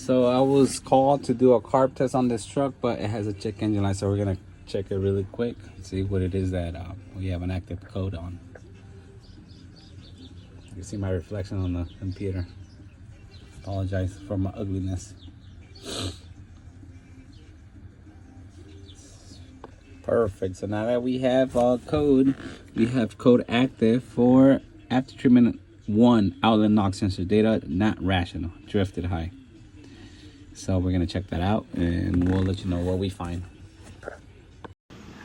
So I was called to do a carb test on this truck, but it has a check engine light, so we're gonna check it really quick, see what it is that we have an active code on. You can see my reflection on the computer. Apologize for my ugliness. Perfect. So now that we have code, we have code active for after treatment 1 outlet knock sensor data not rational, drifted high. So we're gonna check that out and we'll let you know what we find.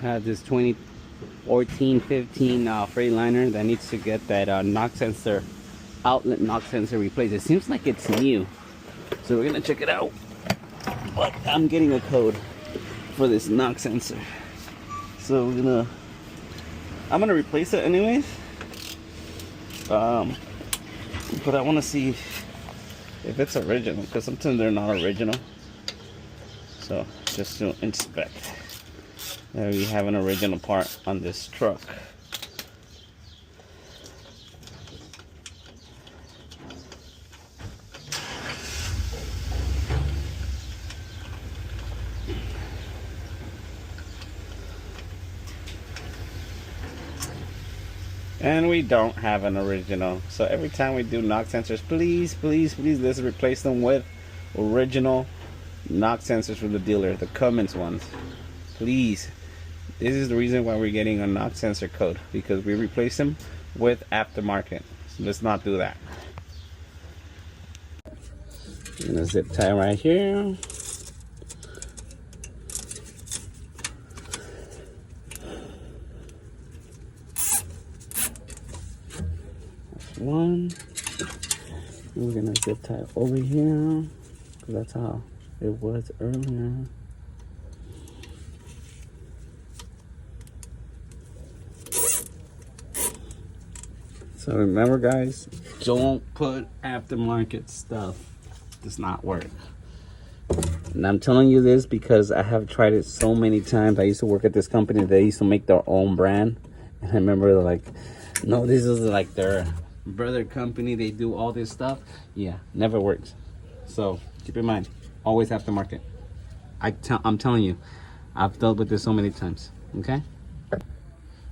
Have this 2014-15 Freightliner that needs to get that knock sensor, outlet knock sensor replaced. It seems like it's new, so we're gonna check it out. But I'm getting a code for this knock sensor, so I'm gonna replace it anyways. But I want to see if it's original, because sometimes they're not original. So just to inspect. There we have an original part on this truck. And we don't have an original. So every time we do knock sensors, please, please, please, let's replace them with original knock sensors from the dealer, the Cummins ones. Please. This is the reason why we're getting a knock sensor code, because we replace them with aftermarket. So let's not do that. I'm gonna zip tie right here. One. We're gonna zip tie over here, because that's how it was earlier. So remember, guys, don't put aftermarket stuff. It does not work. And I'm telling you this because I have tried it so many times. I used to work at this company. They used to make their own brand, and I remember like, no, this is like their brother company, they do all this stuff. Yeah, never works. So keep in mind, always aftermarket. I'm telling you, I've dealt with this so many times. Okay,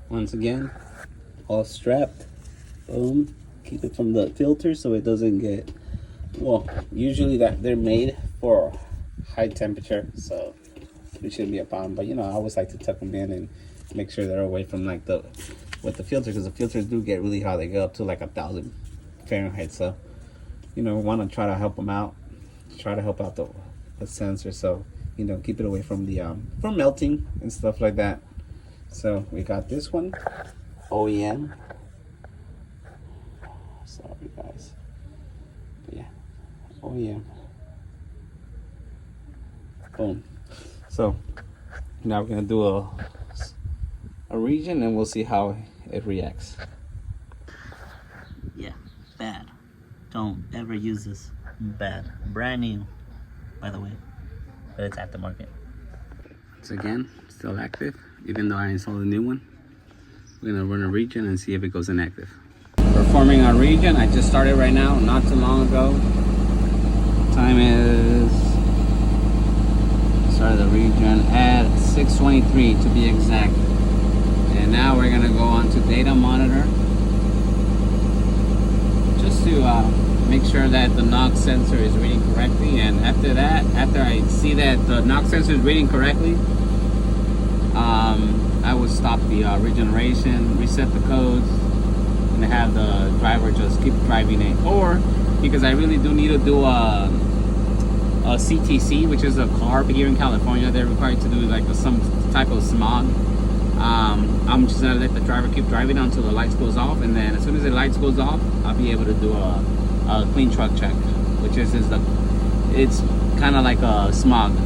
once again, all strapped. Boom. Keep it from the filter so it doesn't get, well, usually that they're made for high temperature, so it shouldn't be a problem. But you know, I always like to tuck them in and make sure they're away from like with the filter, because the filters do get really hot. They go up to like 1,000 Fahrenheit. So, you know, we want to try to help them out, try to help out the sensor. So, you know, keep it away from the from melting and stuff like that. So we got this one, OEM. Sorry guys, but yeah, OEM. Boom. So now we're gonna do a region and we'll see how it reacts. Yeah, bad. Don't ever use this. Bad. Brand new, by the way, but it's aftermarket. So again, still active, even though I installed a new one. We're gonna run a region and see if it goes inactive. Performing our region. I just started right now, not too long ago. Time is, started the region at 6:23 to be exact. And now we're gonna go on to data monitor, just to make sure that the knock sensor is reading correctly. And after that, after I see that the knock sensor is reading correctly, I would stop the regeneration, reset the codes, and have the driver just keep driving it. Or because I really do need to do a CTC, which is a carb here in California, they're required to do like some type of smog. I'm just gonna let the driver keep driving until the lights goes off, and then as soon as the lights goes off, I'll be able to do a clean truck check, which is it's kind of like a smog.